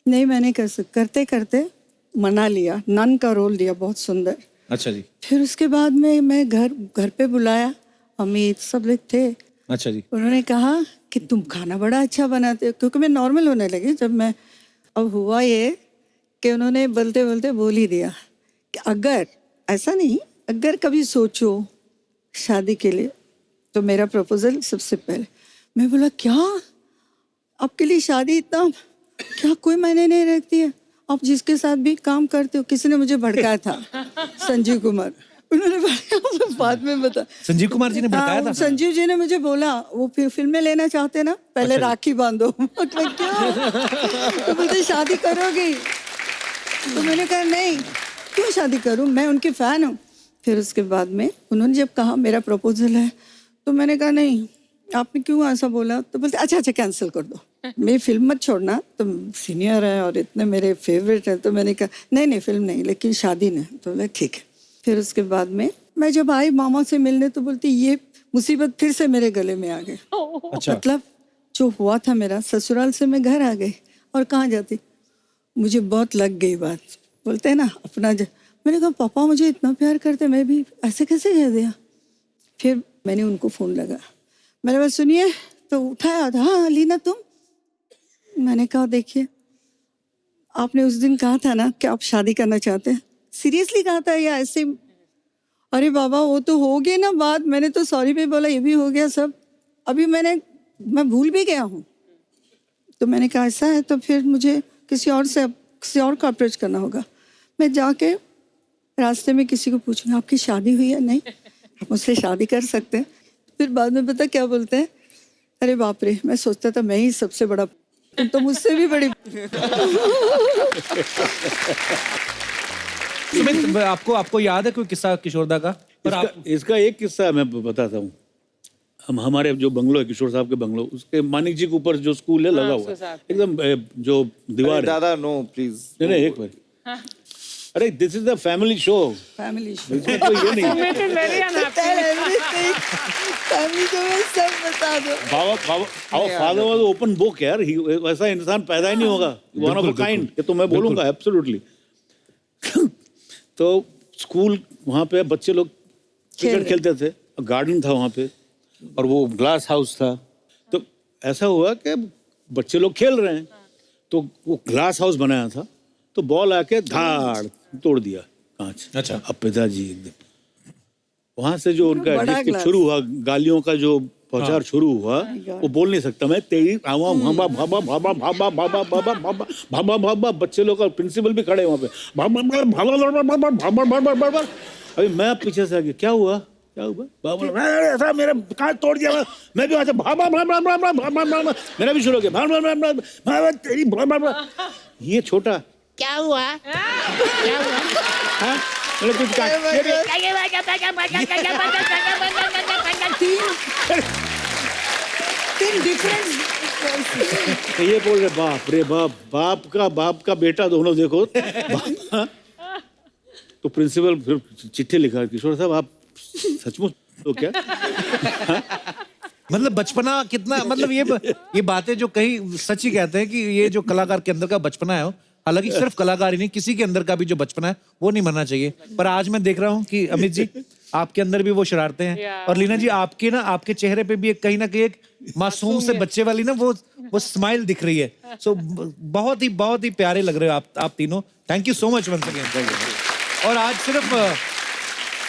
नहीं मैंने करते करते मना लिया, नन का रोल दिया, बहुत सुंदर। अच्छा जी। फिर उसके बाद में मैं घर पे बुलाया, अमित सब लोग थे। अच्छा जी। उन्होंने कहा कि तुम खाना बड़ा अच्छा बनाते हो, क्योंकि मैं नॉर्मल होने लगी जब मैं। अब हुआ ये कि उन्होंने बोलते बोलते बोल ही दिया कि अगर ऐसा नहीं, अगर कभी सोचो शादी के लिए तो मेरा प्रपोजल सबसे पहले। मैं बोला क्या आपके लिए शादी इतना क्या कोई मायने नहीं रखती है? आप जिसके साथ भी काम करते हो, किसी ने मुझे भड़काया था, संजीव कुमार। उन्होंने बाद में बता, संजीव कुमार जी ने भड़काया था? संजीव जी ने मुझे बोला वो फिर फिल्में लेना चाहते ना, पहले राखी बांधो। मतलब क्या? तो बोलते शादी करोगी? तो मैंने कहा नहीं, क्यों शादी करूं, मैं उनकी फैन हूँ। फिर उसके बाद में उन्होंने जब कहा मेरा प्रपोजल है, तो मैंने कहा नहीं, आपने क्यों ऐसा बोला? तो बोलते अच्छा कैंसिल कर दो, मेरी फिल्म मत छोड़ना, तुम सीनियर है और इतने मेरे फेवरेट हैं। तो मैंने कहा नहीं फिल्म नहीं, लेकिन शादी नहीं। तो बोले ठीक है। फिर उसके बाद में मैं जब आई मामा से मिलने, तो बोलती ये मुसीबत फिर से मेरे गले में आ गई। अच्छा। मतलब जो हुआ था मेरा, ससुराल से मैं घर आ गई और कहाँ जाती, मुझे बहुत लग गई बात। बोलते हैं ना अपना मैंने कहा पापा मुझे इतना प्यार करते, मैं भी ऐसे कैसे कह दिया? फिर मैंने उनको फ़ोन लगा, मैंने बस सुनिए, तो उठाया था। हाँ लीना तुम? मैंने कहा देखिए आपने उस दिन कहा था ना कि आप शादी करना चाहते हैं, सीरियसली कहा था या ऐसे? अरे बाबा वो तो हो गई ना बात, मैंने तो सॉरी भी बोला, ये भी हो गया सब, अभी मैं भूल भी गया हूँ। तो मैंने कहा ऐसा है तो फिर मुझे किसी और को अप्रोच करना होगा। मैं जाके रास्ते में किसी को पूछूंगा आपकी शादी हुई है? नहीं, आप मुझसे शादी कर सकते हैं। फिर बाद में पता क्या बोलते हैं, अरे बाप रे मैं सोचता था मैं ही सबसे बड़ा, तुम तो मुझसे भी बड़ी। सुमित, आपको याद है कोई किस्सा किशोरदा का? इसका एक किस्सा मैं बताता हूँ। हमारे जो बंगलो है, किशोर साहब के बंगलो, उसके मानिक जी के ऊपर जो स्कूल है लगा हुआ है, एकदम जो दीवार है। दादा नो प्लीज। नहीं एक बार, अरे this is the family show. Family show इसमें कोई ये नहीं है। Sumit is very unhappy. Family show में सब बता दो। our father was open book यार, वैसा इंसान पैदा ही नहीं होगा, वन ऑफ अ काइंड, ये तो मैं बोलूंगा एब्सोल्युटली। तो स्कूल वहाँ पे बच्चे लोग क्रिकेट खेलते थे, गार्डन था वहाँ पे और वो ग्लास हाउस था। तो ऐसा हुआ कि बच्चे लोग खेल रहे हैं, तो वो ग्लास हाउस बनाया था, तो बॉल आके धाड़ तोड़ दिया कांच। अच्छा। अब पिताजी एकदम वहां से जो उनका बड़ा डिस्क ग्लास। शुरू हुआ, गालियों का जो प्रचार शुरू हुआ, वो बोल नहीं सकता, मैं तेरी भाबा भाबा भाबा भाबा भाबा भाबा भाबा भाबा भाबा भाबा, बच्चे लोग और प्रिंसिपल भी खड़े वहां पे, भाबा भाबा भाबा भाबा भाबा भाबा। अभी मैं पीछे से आ गया, क्या हुआ क्या हुआ? बाबा ऐसा मेरा कांच तोड़ दिया। मैं भी वहां से भाबा भाबा भाबा भाबा भाबा, मेरा भी शुरू हो गया भाबा भाबा भाबा तेरी भाबा भाबा। ये छोटा क्या हुआ क्या हुआ? हाँ मैंने कुछ कहा, तीन डिफरेंट। तो ये बोल रहे बाप रे बाप, बाप का बेटा दोनों देखो। तो प्रिंसिपल फिर चिट्ठी लिखा, किशोर साहब आप सचमुच तो क्या? मतलब बचपना कितना, मतलब ये बातें जो कहीं सच ही कहते हैं कि ये जो कलाकार के अंदर का बचपना है, हालांकि सिर्फ कलाकार ही नहीं, किसी के अंदर का भी जो बचपना है वो नहीं मरना चाहिए। पर आज मैं देख रहा हूँ कि अमित जी आपके अंदर भी वो शरारतें हैं, और लीना जी आपके चेहरे पे भी कहीं ना कहीं एक मासूम से बच्चे वाली ना वो स्माइल दिख रही है। सो बहुत ही प्यारे लग रहे हो आप तीनों। Thank you so much once again. और आज सिर्फ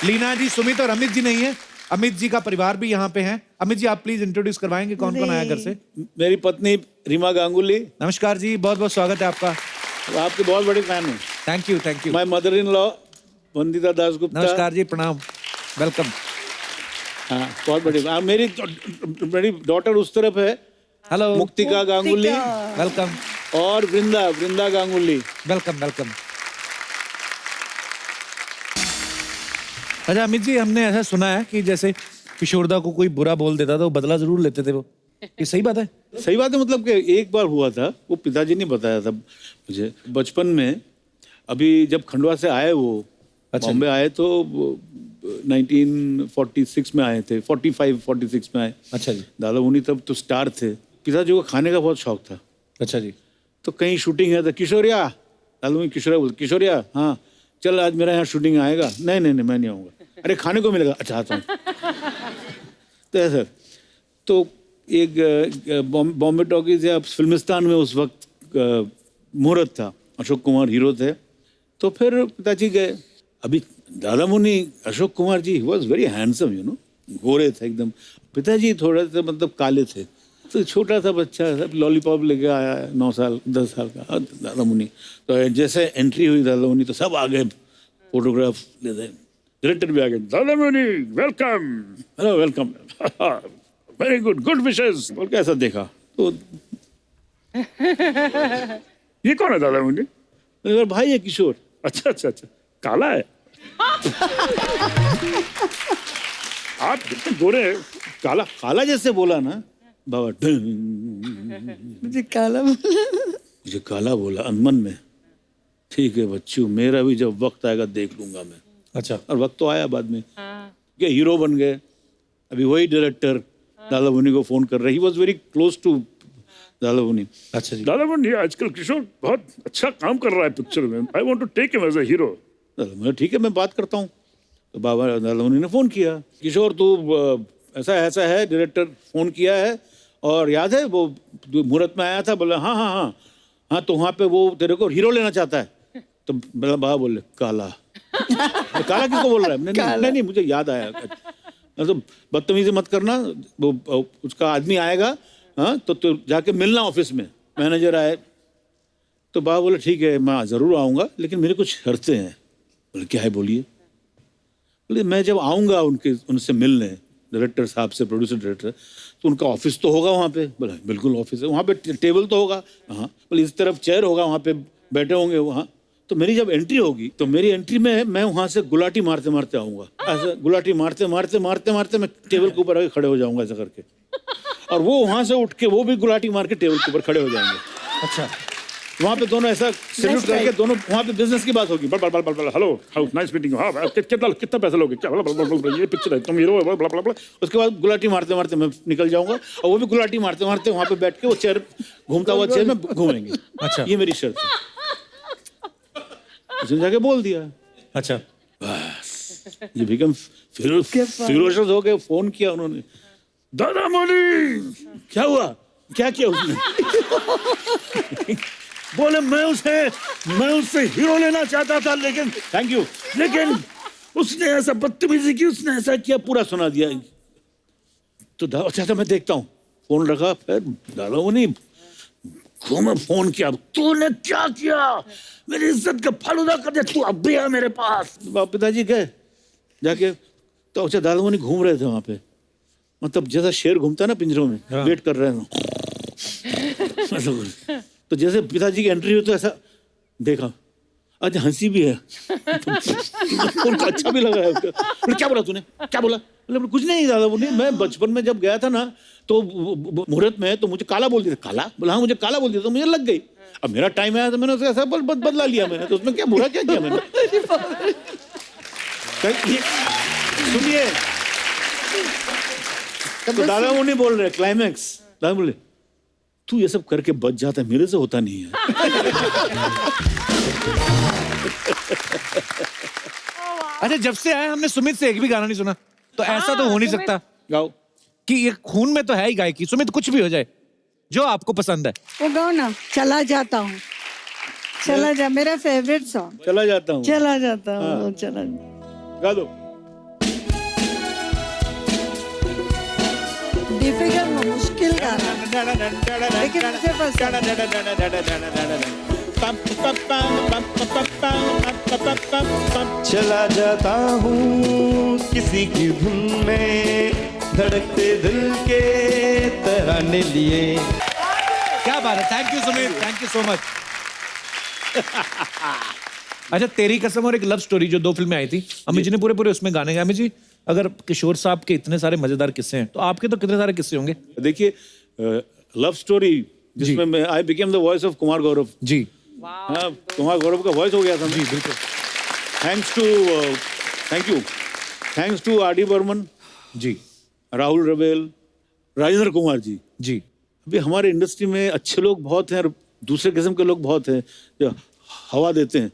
लीना जी, सुमित और अमित जी नहीं है, अमित जी का परिवार भी यहाँ पे है। अमित जी आप प्लीज इंट्रोड्यूस करवाएंगे कौन कौन आया घर से? मेरी पत्नी रीमा गांगुली। नमस्कार जी, बहुत बहुत स्वागत है आपका। आपके बहुत बड़े फैन हूँ। Thank you. My mother in law Vandita Dasgupta. नमस्कार जी, प्रणाम, वेलकम। हाँ बहुत बड़ी। मेरी डॉटर उस तरफ है, हेलो, मुक्तिका गांगुली, वेलकम। और वृंदा गांगुली। वेलकम। अच्छा अमित जी, हमने ऐसा सुना है कि जैसे किशोरदा को कोई बुरा बोल देता था वो बदला जरूर लेते थे वो, ये सही बात है? सही बात है, मतलब कि एक बार हुआ था, वो पिताजी ने बताया था मुझे बचपन में। अभी जब खंडवा से आए वो बॉम्बे आए तो 1946 में आए थे, 45-46 में आए। अच्छा जी। दादा मुनि तब तो स्टार थे। पिताजी को खाने का बहुत शौक था। अच्छा जी। तो कहीं शूटिंग है तो किशोरिया, दादा मुनि किशोरिया बोलते, किशोरिया हाँ चल आज मेरा यहाँ शूटिंग आएगा। नहीं नहीं नहीं मैं नहीं आऊँगा। अरे खाने को मिलेगा, अच्छा आता हूँ। तो ऐसा तो एक बॉम्बे टॉकीज या फिल्मिस्तान में उस वक्त मुहूर्त था, अशोक कुमार हीरो थे। तो फिर पिताजी गए। अभी Dada Muni Ashok Kumar ji was very handsome, you know, गोरे थे एकदम। पिताजी थोड़े से मतलब काले थे। तो छोटा सा बच्चा लॉलीपॉप लेके आया है, 9 साल 10 साल का दादा मुनि। तो जैसे एंट्री हुई दादा मुनि तो सब आ गए फोटोग्राफ लेते। डायरेक्टर भी आ गए, दादा मुनि welcome, hello welcome, very good, good wishes बोल के ऐसा देखा। तो ये कौन है दादा मुनि? मेरा भाई है किशोर। अच्छा अच्छा अच्छा, काला है। आप कितने गोरे हैं, काला काला जैसे बोला ना बाबा। मुझे काला बोला। मुझे काला बोला अनमन में। ठीक है बच्चू, मेरा भी जब वक्त आएगा देख लूंगा मैं। अच्छा। और वक्त तो आया बाद में कि हीरो बन गए। अभी वही डायरेक्टर दादा मुनि को फोन कर रहे, he was very close to Dada Muni. अच्छा जी। दादा मुनि आजकल किशोर बहुत अच्छा काम कर रहा है पिक्चर में, I want to take him as a hero. Dada Muni ठीक है मैं बात करता हूँ। तो बाबा दादा मुनि ने फोन किया, किशोर तू ऐसा ऐसा है, डायरेक्टर फोन किया है और याद है वो मुहूर्त में आया था। बोला हाँ हाँ हाँ हाँ, तो वहाँ पे वो तेरे को हीरो लेना चाहता है। तो बाबा बोले काला। काला किसको बोल रहा है? नहीं नहीं मुझे याद आया। तो बदतमीजी मत करना, वो उसका आदमी आएगा, हाँ तो जाके मिलना ऑफिस में। मैनेजर आए तो बाबा बोले ठीक है मैं ज़रूर आऊँगा, लेकिन मेरे कुछ शर्तें हैं। बोले क्या है बोलिए। बोले मैं जब आऊँगा उनसे मिलने, डायरेक्टर साहब से, प्रोड्यूसर डायरेक्टर, तो उनका ऑफिस तो होगा वहाँ पे। बोला बिल्कुल ऑफिस है, वहाँ पे टेबल तो होगा। हाँ बोले इस तरफ चेयर होगा, वहाँ पे बैठे होंगे वहाँ। तो मेरी जब एंट्री होगी तो मेरी एंट्री में मैं वहाँ से गुलाटी मारते मारते आऊँगा। ऐसा गुलाटी मारते मारते मारते मारते मैं टेबल के ऊपर आके खड़े हो जाऊँगा ऐसा करके, और वो वहाँ से उठ के वो भी गुलाटी मार के टेबल के ऊपर खड़े हो जाएंगे। अच्छा। वहाँ पे दोनों ऐसा सैल्यूट करके दोनों वहाँ पे बिजनेस की बात होगी। Hello how nice meeting you, हाँ कितना पैसा लोगे, क्या ये पिक्चर है, तुम हीरो हो, ब्ला ब्ला ब्ला। उसके बाद गुलाटी मारते मारते मैं निकल जाऊंगा, और वो भी गुलाटी मारते मारते वहाँ पे बैठ के वो चेयर घूमता हुआ चेयर में घूमेंगे। अच्छा। ये मेरी शर्त है। उसने जाके बोल दिया। अच्छा। बस ये बिकम फिरोशस हो गए। फोन किया उन्होंने, दादा मुनि क्या हुआ, क्या किया उसने? बोले मैं उससे हीरो लेना चाहता था, लेकिन थैंक यू, लेकिन उसने ऐसा बदतमीजी की, उसने ऐसा किया, पूरा सुना दिया। तो अच्छा मैं देखता हूँ। फोन रखा, फिर दादा मुनि घूमे फोन किया, तूने क्या किया, मेरी इज्जत का फालूदा कर दिया, तू अब भी है मेरे पास। पिताजी गए जाके, तो अच्छा दादा मुनि घूम रहे थे वहां पे, मतलब जैसा शेर घूमता है ना पिंजरों में, वेट कर रहे हैं। तो जैसे पिताजी की एंट्री हुई तो ऐसा देखा, आज हंसी भी है। उनको अच्छा भी लगा है। बोले क्या बोला तूने, क्या बोला? बोले कुछ नहीं दादा मुनि, मैं बचपन में जब गया था ना तो मुहूर्त में तो मुझे काला बोल दिया। काला? बोला हाँ मुझे काला बोल दिया, तो मुझे लग गई। अब मेरा टाइम आया तो मैंने उसका ऐसा बदला लिया मैंने, तो उसमें क्या बुरा क्या किया मैंने? सुनिए, तो दादा मुनि बोल रहे क्लाइमैक्स, दादा बोले तू ये सब करके बच जाता है, मेरे से होता नहीं है। अच्छा, जब से आए हमने सुमित से एक भी गाना नहीं सुना, तो ऐसा तो हो नहीं सकता गाओ कि ये खून में तो है ही गायकी। सुमित कुछ भी हो जाए जो आपको पसंद है वो गाओ ना, चला जाता हूँ, चला जा, मेरा फेवरेट सॉन्ग। चला जाता हूँ, चला जाता हूँ, चला गा दो। डिफिकल्ट, मुश्किल गाना, लेकिन मुझे पसंद। चला जाता हूँ किसी की धुन में, धड़कते दिल के तराने लिए। क्या बात है, thank you Sumit, thank you so much. अच्छा, तेरी कसम और एक लव स्टोरी जो 2 फिल्में आई थी, अमित जी ने पूरे पूरे उसमें गाने गाए। अमित जी, अगर किशोर साहब के इतने सारे मजेदार किस्से हैं तो आपके तो कितने सारे किस्से होंगे। देखिए, लव स्टोरी जिसमें मैं I became the voice of Kumar Gaurav. जी, हाँ, कुमार गौरव का वॉइस हो गया था। जी बिल्कुल। Thanks to R D Burman ji, Rahul Rawail, Rajendra Kumar ji. जी, अभी हमारे इंडस्ट्री में अच्छे लोग बहुत हैं और दूसरे किस्म के लोग बहुत हैं जो हवा देते हैं।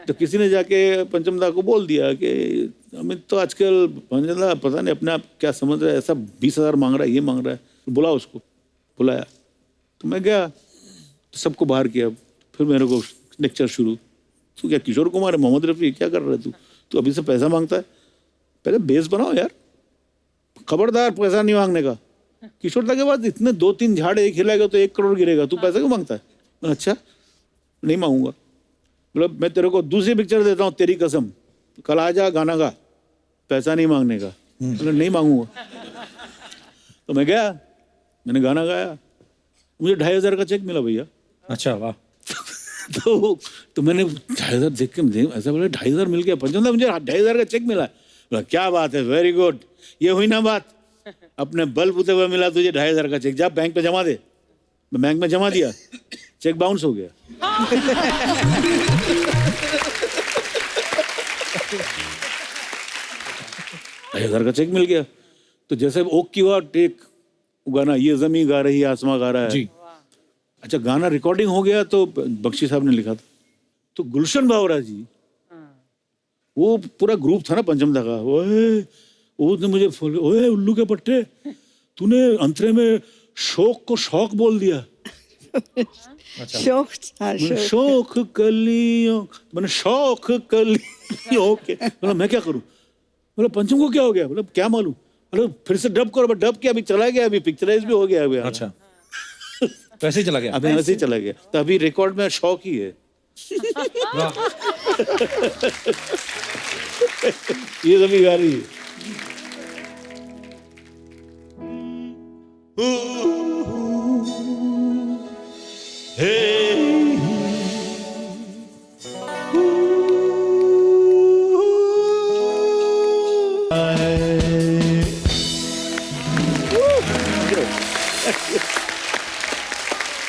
तो किसी ने जाके पंचम दा को बोल दिया कि अमित तो आजकल पंचम दा पता नहीं अपने आप क्या समझ रहा है, ऐसा 20,000 मांग रहा है, ये मांग रहा है, तो बुला उसको। बुलाया तो मैं गया, तो सबको बाहर किया। फिर मेरे को लेक्चर शुरू, तू क्या किशोर कुमार है, मोहम्मद रफ़ी क्या कर रहा है तू अभी से पैसा मांगता है, पहले बेस बनाओ यार, खबरदार पैसा नहीं मांगने का। किशोर दा के बाद इतने 2-3 झाड़ एक हिलाएगा तो 1 करोड़ गिरेगा, तू पैसा क्यों मांगता है। अच्छा नहीं मांगूंगा, मतलब मैं तेरे को दूसरी पिक्चर देता हूँ, तेरी कसम, कल आ जा गाना गा, पैसा नहीं मांगने का। मतलब नहीं मांगूंगा। तो मैं गया, मैंने गाना गाया, मुझे 2,500 का चेक मिला भैया। अच्छा वाह। तो मैंने 2,500 देख के ऐसा बोला 2,500 मिल गया पंचम दा, मुझे 2,500 का चेक मिला। बोला क्या बात है, वेरी गुड, ये हुई ना बात, अपने बल बुते हुए मिला तुझे 2,500 का चेक, जा बैंक पे जमा दे। मैं बैंक में जमा दिया, चेक बाउंस हो गया। $2,500 का चेक मिल गया। तो जैसे ओक की हुआ टेक गाना, ये जमी गा रही आसमां गा रहा है जी। अच्छा गाना रिकॉर्डिंग हो गया तो बख्शी साहब ने लिखा था। तो गुलशन बावरा जी, वो पूरा ग्रुप था ना पंचम दा का, उसने मुझे ओए उल्लू के पट्टे, तूने अंतरे में शौक को शौक बोल दिया। शौक था, शौक। शौक कलियों, मैंने शौक कलियों के, बोला मैं क्या करूं, बोला पंचम को क्या हो गया, बोला क्या मालूम, बोला फिर से डब करो, डब किया, अभी चला गया, अभी पिक्चराइज भी हो गया अभी। अच्छा, तो ऐसे ही चला गया। अभी ऐसे ही चला गया, तो अभी रिकॉर्ड में शौक ही है। ये सभी गा रही है।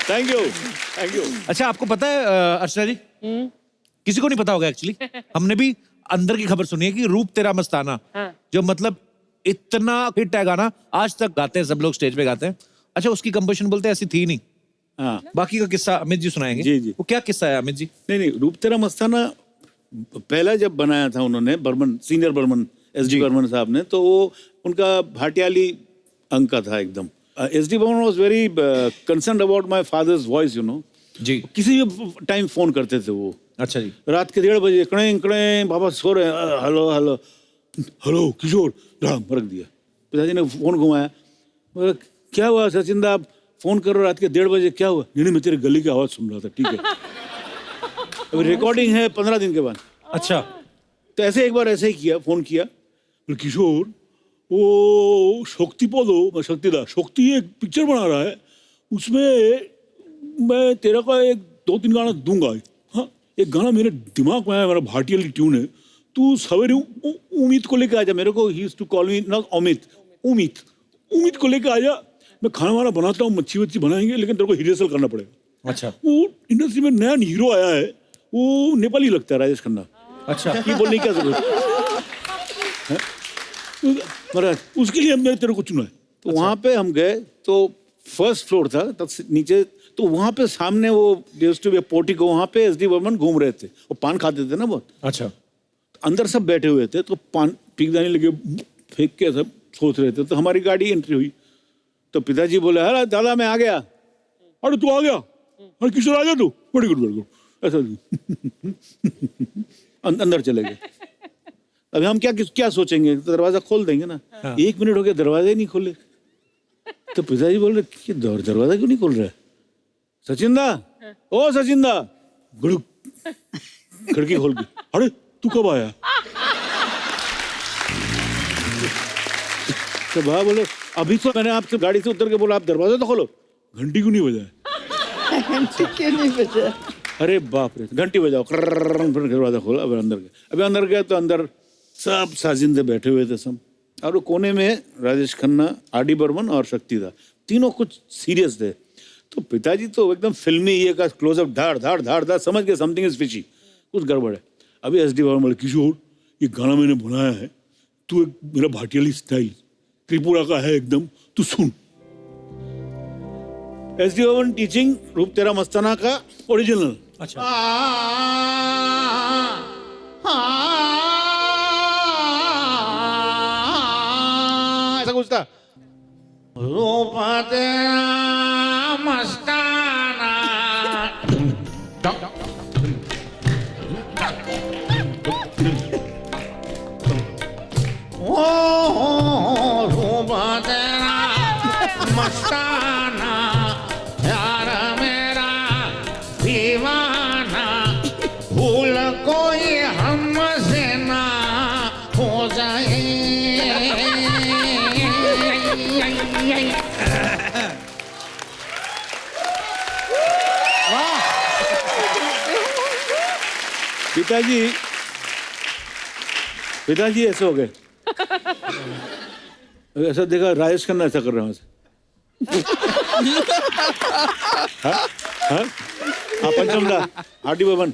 Thank you. अच्छा, आपको पता है अर्चना जी, किसी को नहीं पता होगा एक्चुअली, हमने भी अंदर की खबर सुनी है कि रूप तेरा मस्ताना, जो मतलब इतना हिट है गाना, आज तक गाते हैं सब लोग, स्टेज पे गाते हैं। अच्छा, उसकी कंपोजिशन बोलते हैं ऐसी थी नहीं। हाँ बाकी का किस्सा अमित जी सुनाएंगे। जी, जी। वो क्या किस्सा है अमित जी। नहीं रूप तेरा मस्ताना पहला जब बनाया था उन्होंने, बर्मन, सीनियर बर्मन, एसडी बर्मन साहब ने, तो वो उनका भाटियाली अंक का था एकदम। S D Burman was very concerned about my father's voice, you know जी। किसी भी टाइम फोन करते थे वो, अच्छा जी। रात के 1:30 बजे, कड़े कड़े बाबा सो रहे हैं, हेलो हेलो हेलो किशोर, धड़ाम रख दिया। पिताजी ने फोन घुमाया, बोला क्या हुआ सचिन दा, आप फोन कर रहे हो रात के 1:30 बजे, क्या हुआ। नहीं मैं तेरे गली की आवाज सुन रहा था। ठीक है, अभी रिकॉर्डिंग है 15 दिन के बाद। अच्छा, तो ऐसे एक बार ऐसे ही किया, फोन किया, बोले किशोर वो शक्ति एक पिक्चर बना रहा है, उसमें मैं तेरा का 2-3 गाना दूंगा। हाँ, एक गाना मेरे दिमाग में आया, मेरा भाटियाली ट्यून है, तू सवेरे उम्मीद को लेकर आ जा। मेरे को he used to call me not Amit, उम्मीद को लेकर आ जा, मैं खाना वाना बनाता हूँ, मच्छी वच्छी बनाएंगे, लेकिन तेरे को रिहर्सल करना पड़ेगा। अच्छा, वो इंडस्ट्री में नया हीरो आया है, वो नेपाली लगता है, राजेश खन्ना। अच्छा, ये बोलने की क्या जरूरत है? महाराज उसके लिए हमने तेरे को चुना है। तो वहाँ पे हम गए, तो फर्स्ट फ्लोर था, तब नीचे, तो वहाँ पे सामने वो पोर्टिको, वहाँ पे एसडी बर्मन घूम रहे थे, वो पान खाते थे ना बहुत। अच्छा, अंदर सब बैठे हुए थे, तो पान पीकदानी लगे फेंक के सब सोच रहे थे। तो हमारी गाड़ी एंट्री हुई, तो पिताजी बोले अरे दादा मैं आ गया। अरे तू आ गया, अरे किशोर आ गया तू, वेरी गुड ऐसा। अंदर चले गए। अभी हम क्या सोचेंगे, तो दरवाजा खोल देंगे ना। 1 मिनट हो गया, दरवाजा ही नहीं खोले। तो पिताजी बोल रहे कि दरवाजा क्यों नहीं खोल रहा है। सचिन दा, ओ सचिन दा, गुड़ुक खिड़की खोल के, अरे तू कब आया। तो भाई बोले अभी तो मैंने आपसे गाड़ी से उतर के बोला आप दरवाजा तो खोलो, घंटी क्यों नहीं बजाया। क्यों नहीं बजा। अरे बाप रे, घंटी बजाओ, फिर दरवाजा खोला, अभी अंदर गए। अभी अंदर गए तो अंदर सब साजिंदे बैठे हुए थे सब, और वो कोने में राजेश खन्ना, आर.डी. बर्मन और शक्ति दा, तीनों कुछ सीरियस थे। तो पिताजी तो एकदम फिल्मी ये का क्लोजअप, धाड़ धाड़ धाड़ धाड़, समझ गए समथिंग इज फिशी, कुछ गड़बड़ है। अभी एस.डी. बर्मन बोले, किशोर ये गाना मैंने बनाया है, तू एक मेरा भाटियाली स्टाइल त्रिपुरा का है एकदम, तू सुन। एस.डी. बर्मन टीचिंग रूप तेरा मस्ताना का ओरिजिनल। अच्छा। ऐसा कुछ था। रूप तेरा मस्ताना, ओ रूप तेरा मस्ताना, प्यार मेरा दीवाना, भूल कोई हमसे ना हो जाए। पिताजी ऐसे हो गए। ऐसा देखा राजेश खन्ना ऐसा कर रहे हैं पंचमदा, आर.डी. बर्मन।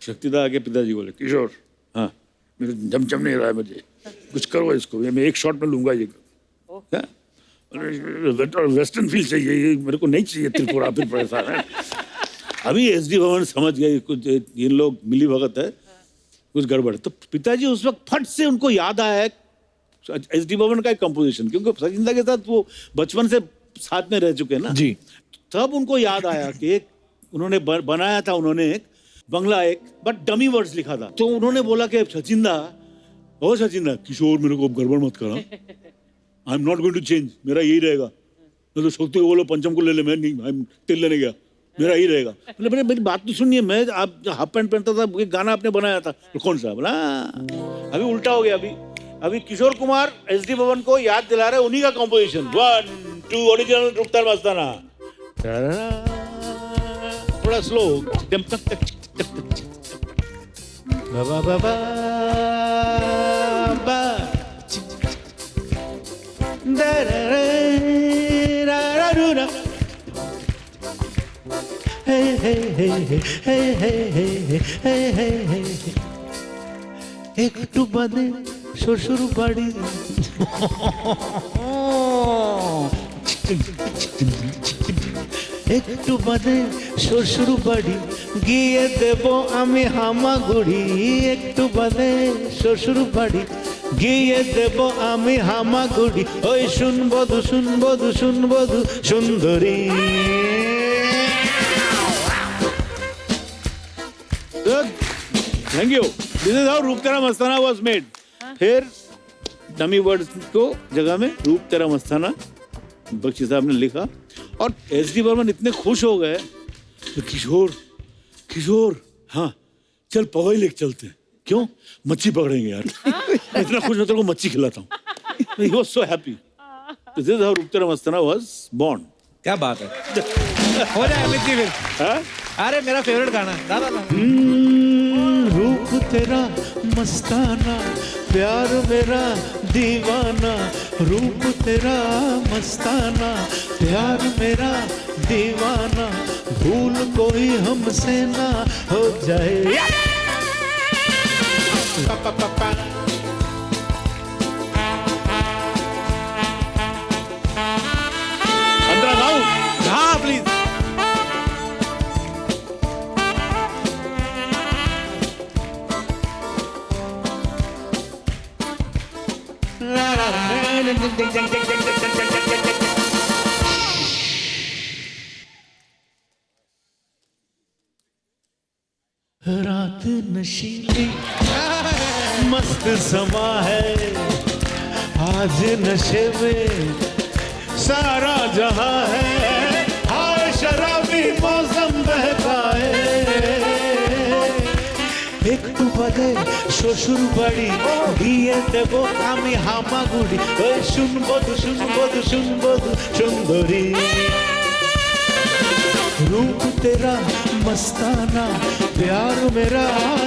शक्तिदा आके पिताजी बोले, किशोर हाँ मेरे जमचम नहीं रहा है, मुझे कुछ करो इसको, मैं एक शॉट में लूंगा ये। वेस्टर्न फील चाहिए, ये मेरे को नहीं चाहिए त्रिपुरा फिर पैसा है। अभी एस.डी. बर्मन समझ गए कुछ ये लोग मिली भगत है, कुछ गड़बड़। तो पिताजी उस वक्त फट से उनको याद आया एस.डी. बर्मन का एक कंपोजिशन, क्योंकि सचिंदा के साथ वो बचपन से साथ में रह चुके हैं ना जी। तब उनको याद आया कि एक उन्होंने बनाया था, उन्होंने एक बंगला, एक बट डमी वर्ड्स लिखा था। तो उन्होंने बोला कि सचिंदा, ओ सचिंदा, किशोर मेरे को गड़बड़ मत करा, I am not going to change, मेरा यही रहेगा। तो शक्ति को बोलो पंचम को ले ले, मैं नहीं तेल लेने गया, मेरा ही रहेगा। बोले मेरी बात तो सुनिए, मैं आप हाफ पैंट पहनता था, एक गाना आपने बनाया था, तो कौन सा? बोला अभी उल्टा हो गया। अभी किशोर कुमार एस.डी. बर्मन को याद दिला रहे उन्हीं का कंपोजिशन, 1 2 ओरिजिनल रूप तेरा मस्ताना। थोड़ा स्लो, बाबा बाबा একটু বাদে শ্বশুর বাড়ি একটু বাদে শ্বশুর বাড়ি গিয়ে দেব আমি হামাগুড়ি, একটু বাদে শ্বশুর বাড়ি গিয়ে দেব আমি হামাগুড়ি, ওই শুনবধু শুনবধু শুনবধু সুন্দরী। Thank you. This is how रूप तेरा मस्ताना वाज मेड। फिर डमी वर्ड्स को जगह में रूप तेरा मस्ताना बख्शी साहब ने लिखा, और एस.डी. बर्मन इतने खुश हो गए तो किशोर हाँ चल पवई लेके चलते हैं। क्यों? मच्छी पकड़ेंगे यार। इतना खुश मैं तेरे को मच्छी खिलाता हूँ। He was so happy. This is how रूप तेरा मस्ताना वाज बोर्न। क्या बात है, हो जाए अमित जी फिर। हाँ? अरे मेरा फेवरेट गाना दादा। रूप तेरा मस्ताना, प्यार मेरा दीवाना, रूप तेरा मस्ताना, प्यार मेरा दीवाना, भूल कोई हमसे ना हो जाए। अंदर आओ। हाँ प्लीज। रात नशीली मस्त समा है, आज नशे में सारा जहां है, हाय शराबी मौसम बहकाए। একটু বাদে শ্বশুর বাড়ি গিয়ে দেব আমি হামাগুড়ি, ওই শুনবধু শুনবধু শুনবধু সুন্দরী। रूप तेरा मस्ताना, प्यार मेरा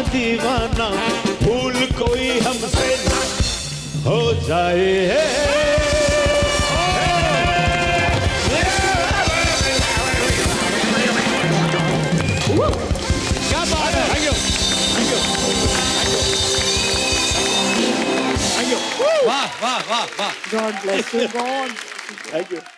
दीवाना, भूल कोई हमसे ना हो जाए। क्या बात है, thank you, thank you, thank you, वाह वाह वाह वाह। God bless you, God. Thank you.